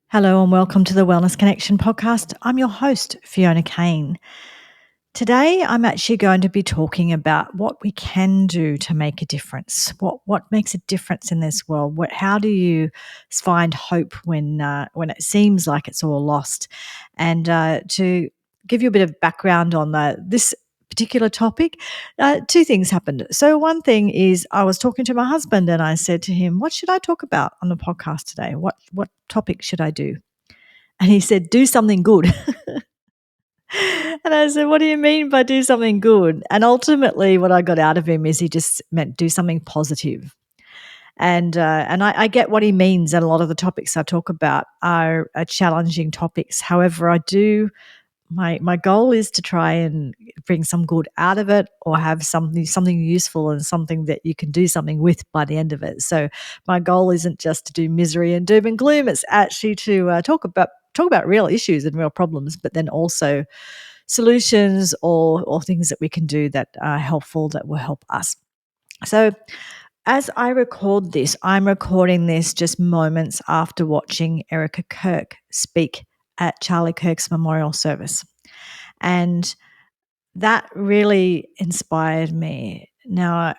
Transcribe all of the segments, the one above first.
Hello and welcome to the Wellness Connection podcast. I'm your host, Fiona Kane. Today, I'm actually going to be talking about what we can do to make a difference. What makes a difference in this world? How do you find hope when it seems like it's all lost? And to give you a bit of background on this particular topic, two things happened. So one thing is I was talking to my husband and I said to him, "What should I talk about on the podcast today? What topic should I do?" And he said, "Do something good." And I said, "What do you mean by do something good?" And ultimately, what I got out of him is he just meant do something positive. And I get what he means. And a lot of the topics I talk about are challenging topics. However, I do my goal is to try and bring some good out of it, or have something useful and something that you can do something with by the end of it. So my goal isn't just to do misery and doom and gloom. It's actually to talk about real issues and real problems, but then also solutions or things that we can do that are helpful, that will help us. So as I record this, I'm recording this just moments after watching Erika Kirk speak at Charlie Kirk's memorial service. And that really inspired me. Now,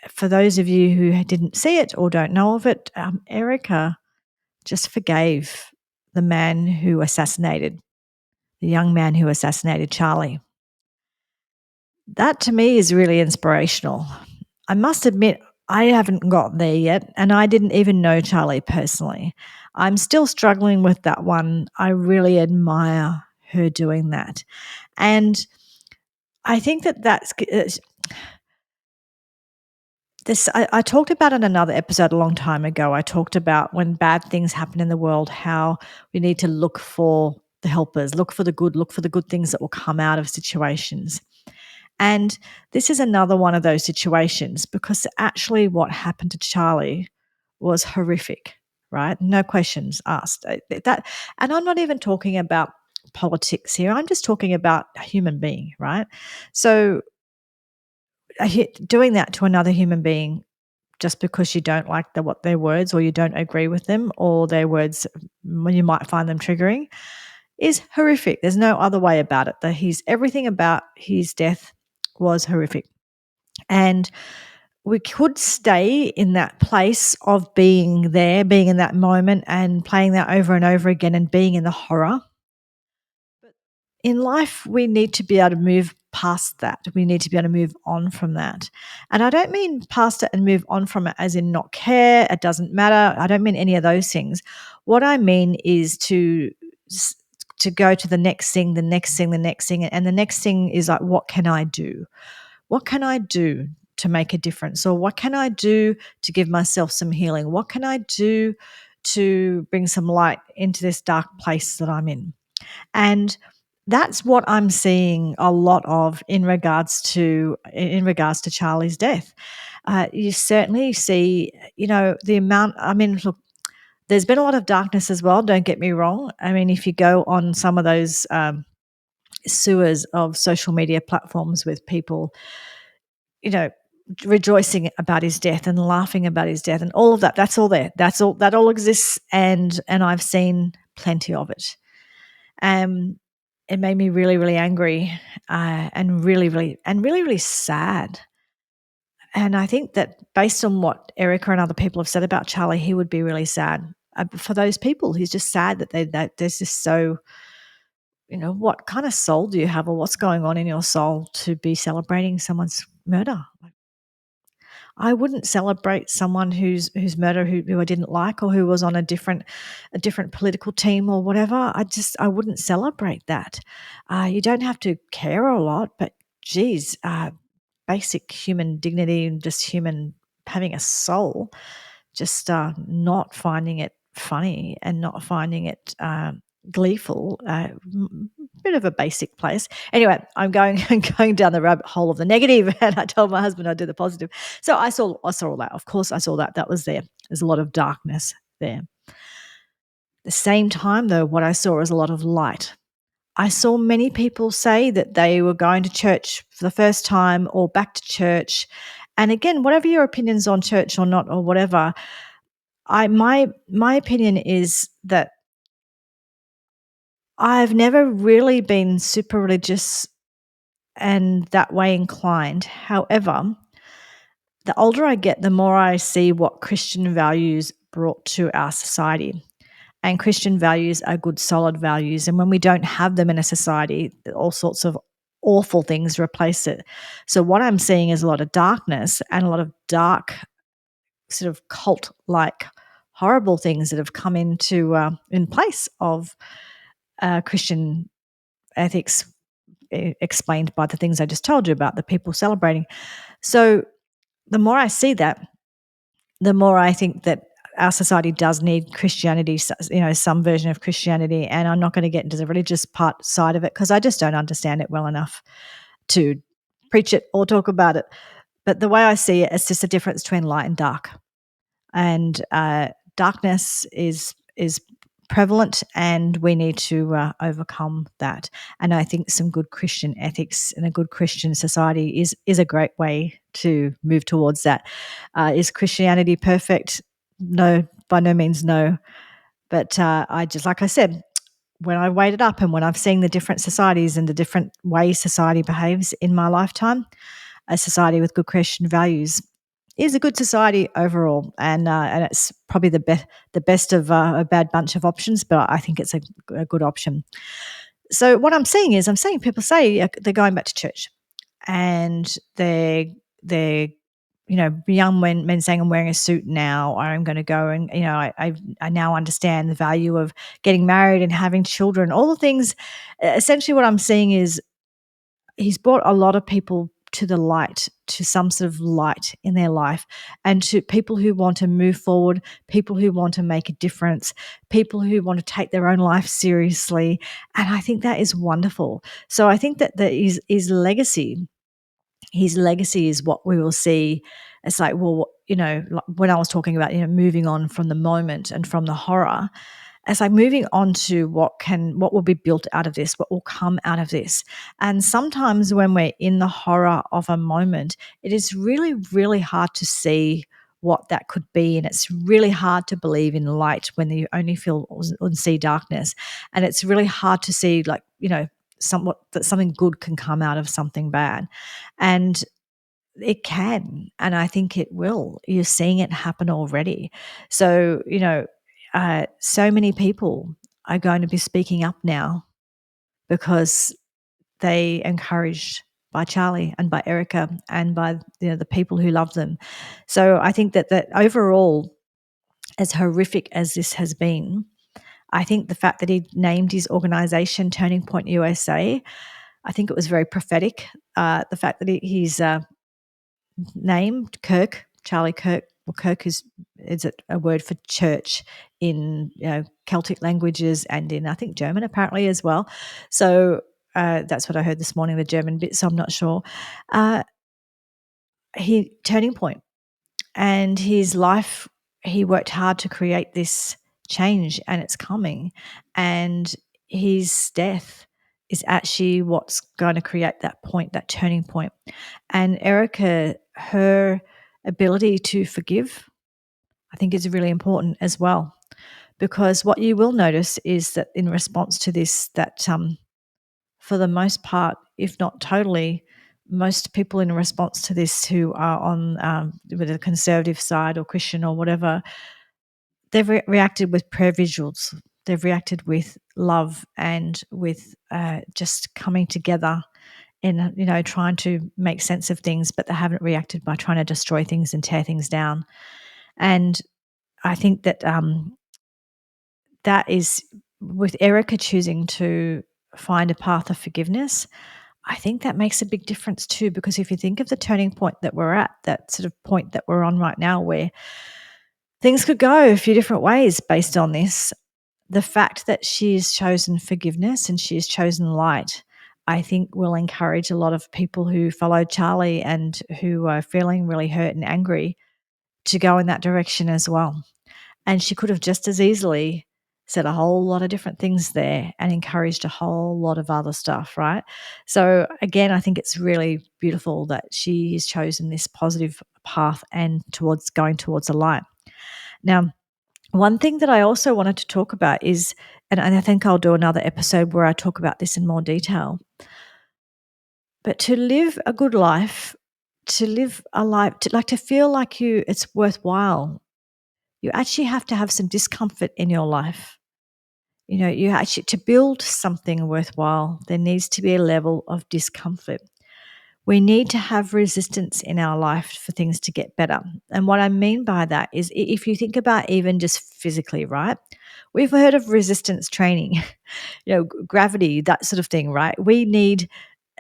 for those of you who didn't see it or don't know of it, Erika just forgave the man who assassinated, the young man who assassinated Charlie. That to me is really inspirational. I must admit, I haven't got there yet, and I didn't even know Charlie personally. I'm still struggling with that one. I really admire her doing that. And I think that's this. I talked about in another episode a long time ago. I talked about when bad things happen in the world, how we need to look for the helpers, look for the good things that will come out of situations. And this is another one of those situations, because actually what happened to Charlie was horrific, right? No questions asked. And I'm not even talking about politics here. I'm just talking about a human being, right? So doing that to another human being just because you don't like what their words, or you don't agree with them, or their words when you might find them triggering, is horrific. There's no other way about it. That everything about his death was horrific. And we could stay in that place of being there, being in that moment and playing that over and over again and being in the horror. But in life, we need to be able to move past that. We need to be able to move on from that. And I don't mean past it and move on from it as in not care, it doesn't matter. I don't mean any of those things. What I mean is to go to the next thing, the next thing, the next thing. And the next thing is like, what can I do? What can I do to make a difference? Or what can I do to give myself some healing? What can I do to bring some light into this dark place that I'm in? And that's what I'm seeing a lot of in regards to Charlie's death. You certainly see, the amount. I mean, look, there's been a lot of darkness as well. Don't get me wrong. I mean, if you go on some of those sewers of social media platforms with people, you know, rejoicing about his death and laughing about his death and all of that, that's all there. That all exists, and I've seen plenty of it. It made me really, really angry, and really sad. And I think that based on what Erika and other people have said about Charlie, he would be really sad. For those people, he's just sad that there's just so, what kind of soul do you have, or what's going on in your soul to be celebrating someone's murder? I wouldn't celebrate someone whose murder who I didn't like, or who was on a different political team or whatever. I wouldn't celebrate that. You don't have to care a lot, but geez, basic human dignity and just human having a soul. Just not finding it funny and not finding it gleeful. Bit of a basic place. Anyway, I'm going going down the rabbit hole of the negative, and I told my husband I'd do the positive. So I saw all that. Of course, I saw that. That was there. There's a lot of darkness there. At the same time, though, what I saw was a lot of light. I saw many people say that they were going to church for the first time, or back to church. And again, whatever your opinions on church, or not, or whatever, my opinion is that I've never really been super religious and that way inclined. However, the older I get, the more I see what Christian values brought to our society. And Christian values are good, solid values. And when we don't have them in a society, all sorts of awful things replace it. So, what I'm seeing is a lot of darkness and a lot of dark, sort of cult like, horrible things that have come into in place of Christian ethics, explained by the things I just told you about, the people celebrating. So, the more I see that, the more I think that our society does need Christianity, some version of Christianity. And I'm not going to get into the religious part side of it because I just don't understand it well enough to preach it or talk about it. But the way I see it, it's just a difference between light and dark. And darkness is prevalent, and we need to overcome that. And I think some good Christian ethics and a good Christian society is a great way to move towards that. Is Christianity perfect? No, by no means no. But I just, like I said, when I weighed it up and when I've seen the different societies and the different ways society behaves in my lifetime, a society with good Christian values is a good society overall, and it's probably the best of a bad bunch of options, but I think it's a good option. So what I'm seeing is I'm seeing people say they're going back to church, and they're young men saying, I'm wearing a suit now, or I'm going to go, and I now understand the value of getting married and having children, all the things. Essentially what I'm seeing is he's brought a lot of people to the light, to some sort of light in their life, and to people who want to move forward, people who want to make a difference, people who want to take their own life seriously. And I think that is wonderful. So I think that his legacy is what we will see. It's like, well, like when I was talking about, moving on from the moment and from the horror, it's like moving on to what will be built out of this, what will come out of this. And sometimes when we're in the horror of a moment, it is really, really hard to see what that could be. And it's really hard to believe in light when you only feel and see darkness. And it's really hard to see, like, that something good can come out of something bad. And it can, and I think it will. You're seeing it happen already. So, so many people are going to be speaking up now because they encouraged by Charlie and by Erika and by the people who love them. So I think that overall, as horrific as this has been, I think the fact that he named his organization Turning Point USA, I think it was very prophetic. The fact that he's named Kirk, Charlie Kirk. Well, Kirk is a word for church in Celtic languages and in, I think, German apparently as well. So that's what I heard this morning, the German bit. So I'm not sure. He Turning Point, and his life. He worked hard to create this change, and it's coming. And his death is actually what's going to create that point, that turning point. And Erica, her ability to forgive, I think is really important as well. Because what you will notice is that in response to this, that for the most part, if not totally, most people in response to this who are on with the conservative side or Christian or whatever, they've reacted with prayer visuals. They've reacted with love and with just coming together and trying to make sense of things, but they haven't reacted by trying to destroy things and tear things down. And I think that that is, with Erika choosing to find a path of forgiveness, I think that makes a big difference too, because if you think of the turning point that we're at, that sort of point that we're on right now where things could go a few different ways based on this, the fact that she's chosen forgiveness and she's chosen light, I think will encourage a lot of people who followed Charlie and who are feeling really hurt and angry to go in that direction as well. And she could have just as easily said a whole lot of different things there and encouraged a whole lot of other stuff, right? So again, I think it's really beautiful that she has chosen this positive path and going towards the light. Now, one thing that I also wanted to talk about is and I think I'll do another episode where I talk about this in more detail. But to live a good life, to live a life, to feel like it's worthwhile, you actually have to have some discomfort in your life. You actually, to build something worthwhile, there needs to be a level of discomfort. We need to have resistance in our life for things to get better. And what I mean by that is, if you think about even just physically, right? We've heard of resistance training, gravity, that sort of thing, right? We need,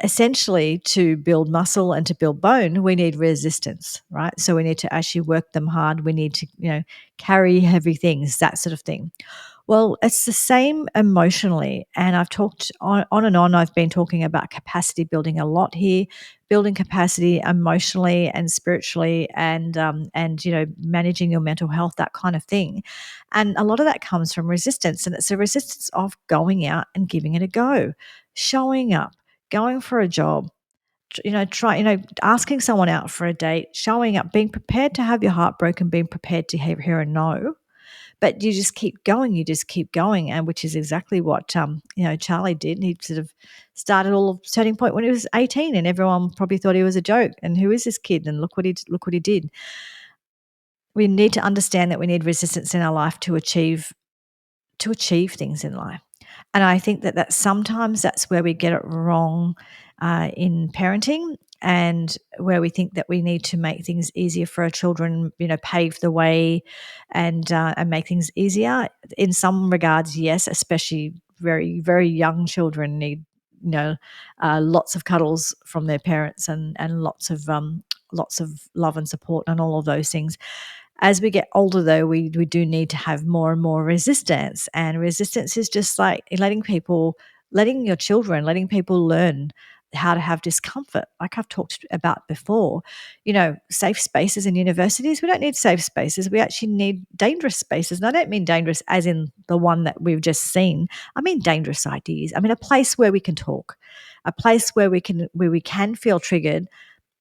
essentially, to build muscle and to build bone, we need resistance, right? So we need to actually work them hard. We need to, carry heavy things, that sort of thing. Well, it's the same emotionally. And I've talked on and on. I've been talking about capacity building a lot here, building capacity emotionally and spiritually, and managing your mental health, that kind of thing. And a lot of that comes from resistance, and it's a resistance of going out and giving it a go, showing up, going for a job, asking someone out for a date, showing up, being prepared to have your heart broken, being prepared to hear a no. But you just keep going, and which is exactly what Charlie did. He sort of started all of Turning Point when he was 18, and everyone probably thought he was a joke. And who is this kid? And look what he did. We need to understand that we need resistance in our life to achieve things in life. And I think that sometimes that's where we get it wrong in parenting, and where we think that we need to make things easier for our children, pave the way and make things easier. In some regards, yes, especially very, very young children need, lots of cuddles from their parents, and lots of love and support and all of those things. As we get older, though, we do need to have more and more resistance. And resistance is just like letting people learn how to have discomfort, like I've talked about before. Safe spaces in universities, we don't need safe spaces. We actually need dangerous spaces. And I don't mean dangerous as in the one that we've just seen. I mean dangerous ideas. I mean a place where we can talk, a place where we can feel triggered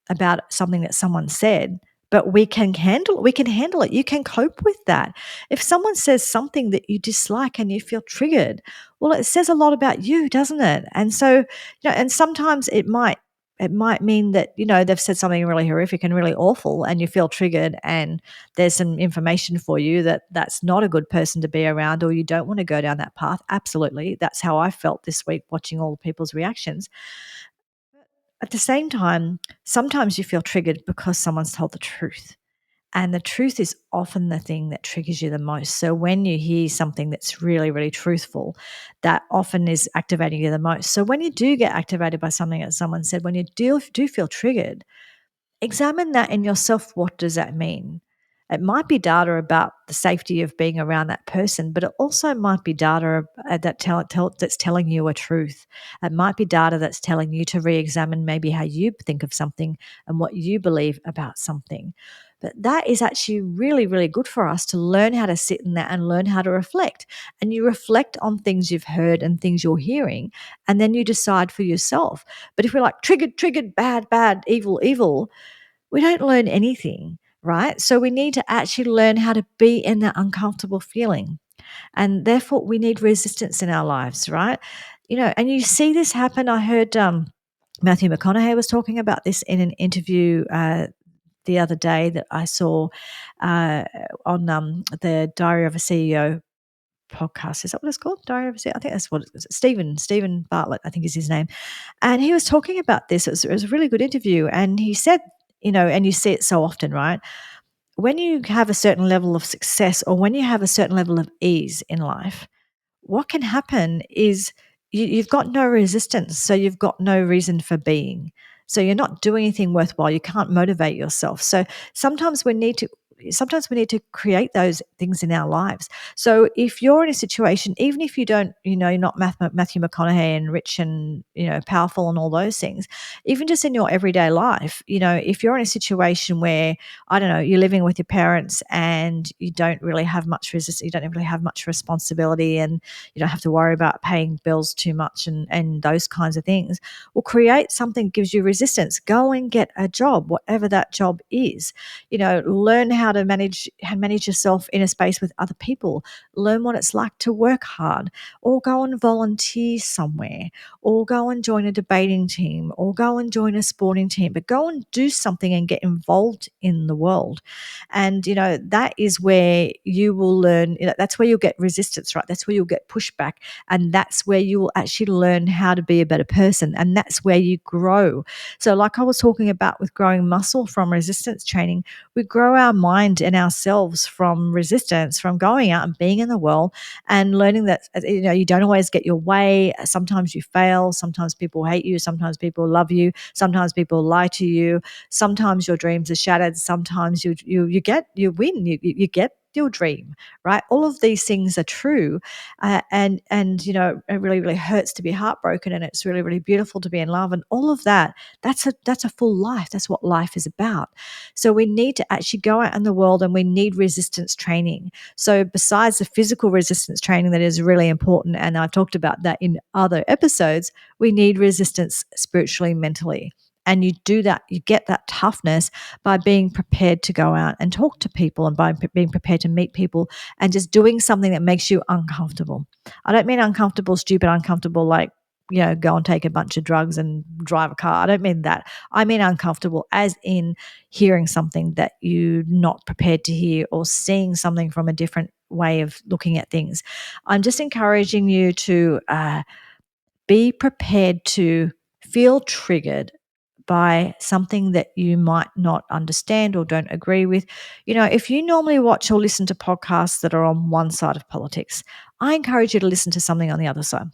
about something that someone said, but we can handle it. You can cope with that. If someone says something that you dislike and you feel triggered, well, it says a lot about you, doesn't it? And so, and sometimes it might mean that, they've said something really horrific and really awful, and you feel triggered, and there's some information for you that that's not a good person to be around, or you don't want to go down that path. Absolutely. That's how I felt this week, watching all the people's reactions. At the same time, sometimes you feel triggered because someone's told the truth. And the truth is often the thing that triggers you the most. So when you hear something that's really, really truthful, that often is activating you the most. So when you do get activated by something that someone said, when you do feel triggered, examine that in yourself. What does that mean? It might be data about the safety of being around that person, but it also might be data that's telling you a truth. It might be data that's telling you to re-examine maybe how you think of something and what you believe about something. But that is actually really, really good for us to learn how to sit in that and learn how to reflect. And you reflect on things you've heard and things you're hearing, and then you decide for yourself. But if we're like triggered, bad, evil, we don't learn anything, right? So we need to actually learn how to be in that uncomfortable feeling. And therefore, we need resistance in our lives, right? And you see this happen. I heard Matthew McConaughey was talking about this in an interview the other day that I saw on the Diary of a CEO podcast. Is that what it's called? Diary of a CEO? I think that's what it is. Stephen Bartlett, I think is his name. And he was talking about this. It was a really good interview. And he said, and you see it so often, right? When you have a certain level of success, or when you have a certain level of ease in life, what can happen is you've got no resistance. So you've got no reason for being. So you're not doing anything worthwhile. You can't motivate yourself. So sometimes we need to create those things in our lives. So if you're in a situation, even if you don't, you're not Matthew McConaughey and rich and, powerful and all those things, even just in your everyday life, if you're in a situation where, I don't know, you're living with your parents and you don't really have much resistance, you don't really have much responsibility, and you don't have to worry about paying bills too much and those kinds of things, well, create something that gives you resistance. Go and get a job, whatever that job is. Learn how how to manage yourself in a space with other people. Learn what it's like to work hard, or go and volunteer somewhere, or go and join a debating team, or go and join a sporting team, but go and do something and get involved in the world. And, that is where you will learn, that's where you'll get resistance, right? That's where you'll get pushback. And that's where you will actually learn how to be a better person. And that's where you grow. So, like I was talking about with growing muscle from resistance training, we grow our mind and ourselves from resistance, from going out and being in the world and learning that, you don't always get your way. Sometimes you fail. Sometimes people hate you. Sometimes people love you. Sometimes people lie to you. Sometimes your dreams are shattered. Sometimes you win. You get your dream, right? All of these things are true, and it really, really hurts to be heartbroken, and it's really, really beautiful to be in love, and all of that. That's a full life. That's what life is about. So we need to actually go out in the world, and we need resistance training. So besides the physical resistance training that is really important, and I've talked about that in other episodes, we need resistance spiritually, mentally. And you do that, you get that toughness by being prepared to go out and talk to people, and by being prepared to meet people, and just doing something that makes you uncomfortable. I don't mean uncomfortable, stupid, uncomfortable, like, go and take a bunch of drugs and drive a car. I don't mean that. I mean uncomfortable as in hearing something that you're not prepared to hear, or seeing something from a different way of looking at things. I'm just encouraging you to be prepared to feel triggered by something that you might not understand or don't agree with. If you normally watch or listen to podcasts that are on one side of politics, I encourage you to listen to something on the other side.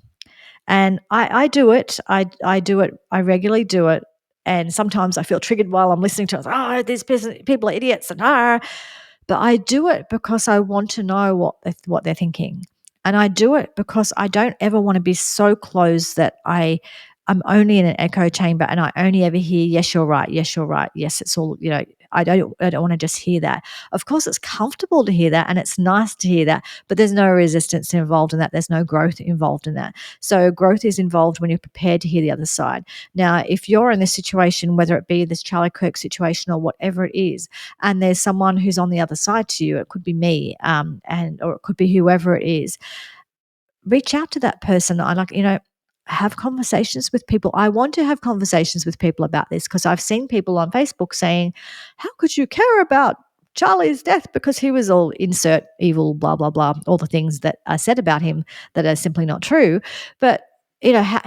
And I do it. I do it. I regularly do it. And sometimes I feel triggered while I'm listening to it. Oh, these people are idiots, and but I do it because I want to know what they're thinking. And I do it because I don't ever want to be so closed that I'm only in an echo chamber, and I only ever hear, yes, you're right. Yes, you're right. Yes, it's all, I don't want to just hear that. Of course, it's comfortable to hear that, and it's nice to hear that, but there's no resistance involved in that. There's no growth involved in that. So growth is involved when you're prepared to hear the other side. Now, if you're in this situation, whether it be this Charlie Kirk situation or whatever it is, and there's someone who's on the other side to you, it could be me, or it could be whoever it is, reach out to that person. Have conversations with people. I want to have conversations with people about this, because I've seen people on Facebook saying, how could you care about Charlie's death because he was all insert evil, blah, blah, blah, all the things that are said about him that are simply not true. But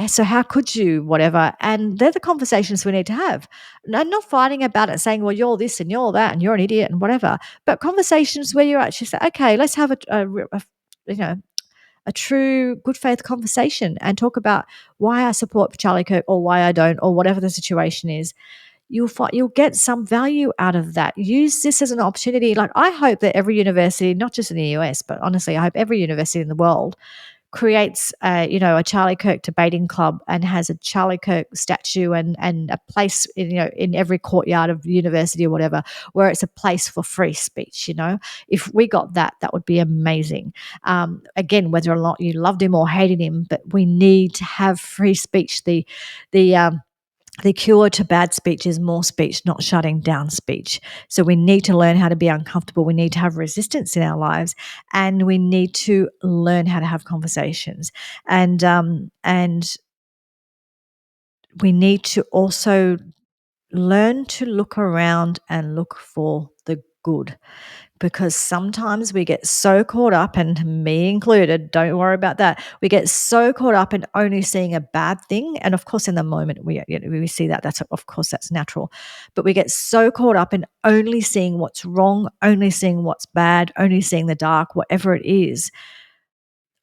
so how could you, whatever? And they're the conversations we need to have. Not fighting about it, saying, well, you're this and you're that and you're an idiot and whatever, but conversations where you actually say, okay, let's have you know, a true good faith conversation and talk about why I support Charlie Kirk or why I don't, or whatever the situation is. You'll get some value out of that. Use this as an opportunity. Like, I hope that every university, not just in the US, but honestly, I hope every university in the world creates a Charlie Kirk debating club, and has a Charlie Kirk statue, and a place in every courtyard of university or whatever, where it's a place for free speech. If we got that, that would be amazing. Again, whether or not you loved him or hated him, but we need to have free speech. The cure to bad speech is more speech, not shutting down speech. So we need to learn how to be uncomfortable. We need to have resistance in our lives, and we need to learn how to have conversations. And we need to also learn to look around and look for the good, because sometimes we get so caught up, and me included, don't worry about that. We get so caught up in only seeing a bad thing. And of course, in the moment we see that. Of course, that's natural. But we get so caught up in only seeing what's wrong, only seeing what's bad, only seeing the dark, whatever it is.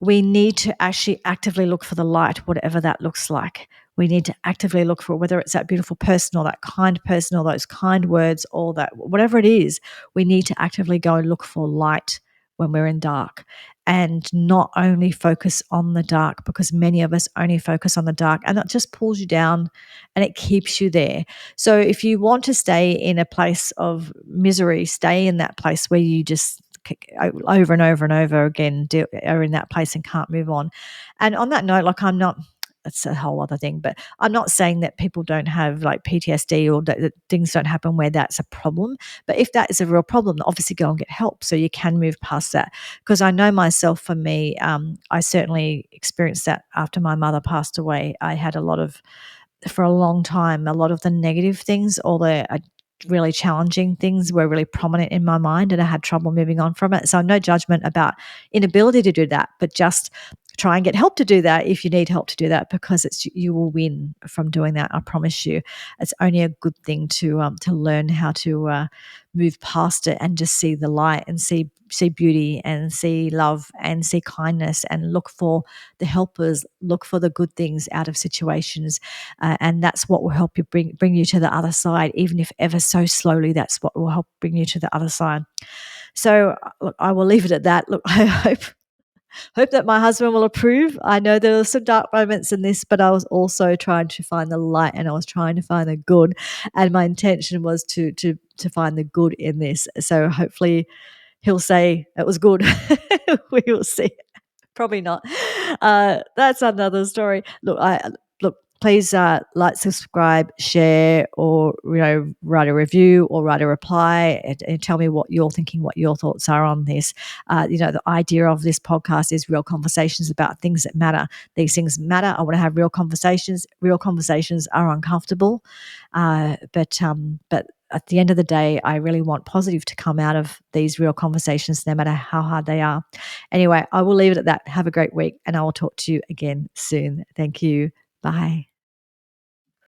We need to actually actively look for the light, whatever that looks like. We need to actively look for, whether it's that beautiful person or that kind person or those kind words or that whatever it is, we need to actively go and look for light when we're in dark, and not only focus on the dark, because many of us only focus on the dark, and that just pulls you down and it keeps you there. So if you want to stay in a place of misery, stay in that place where you just over and over and over again are in that place and can't move on. And on that note, like, I'm not that's a whole other thing. But I'm not saying that people don't have like PTSD or that things don't happen where that's a problem. But if that is a real problem, obviously go and get help so you can move past that. Because I know myself, for me, I certainly experienced that after my mother passed away. I had a lot of, for a long time, a lot of the negative things, all the really challenging things were really prominent in my mind, and I had trouble moving on from it. So no judgment about inability to do that, but just try and get help to do that if you need help to do that, because you will win from doing that. I promise you. It's only a good thing to learn how to move past it and just see the light and see beauty and see love and see kindness and look for the helpers, look for the good things out of situations, and that's what will help you bring you to the other side, even if ever so slowly. That's what will help bring you to the other side. So look, I will leave it at that. Look, I hope that my husband will approve. I know there were some dark moments in this, but I was also trying to find the light and I was trying to find the good, and my intention was to find the good in this. So hopefully he'll say it was good. We will see. Probably not. That's another story. Look. Please like, subscribe, share, or write a review or write a reply and tell me what you're thinking, what your thoughts are on this. The idea of this podcast is real conversations about things that matter. These things matter. I want to have real conversations. Real conversations are uncomfortable, but at the end of the day, I really want positive to come out of these real conversations, no matter how hard they are. Anyway, I will leave it at that. Have a great week, and I will talk to you again soon. Thank you. Bye.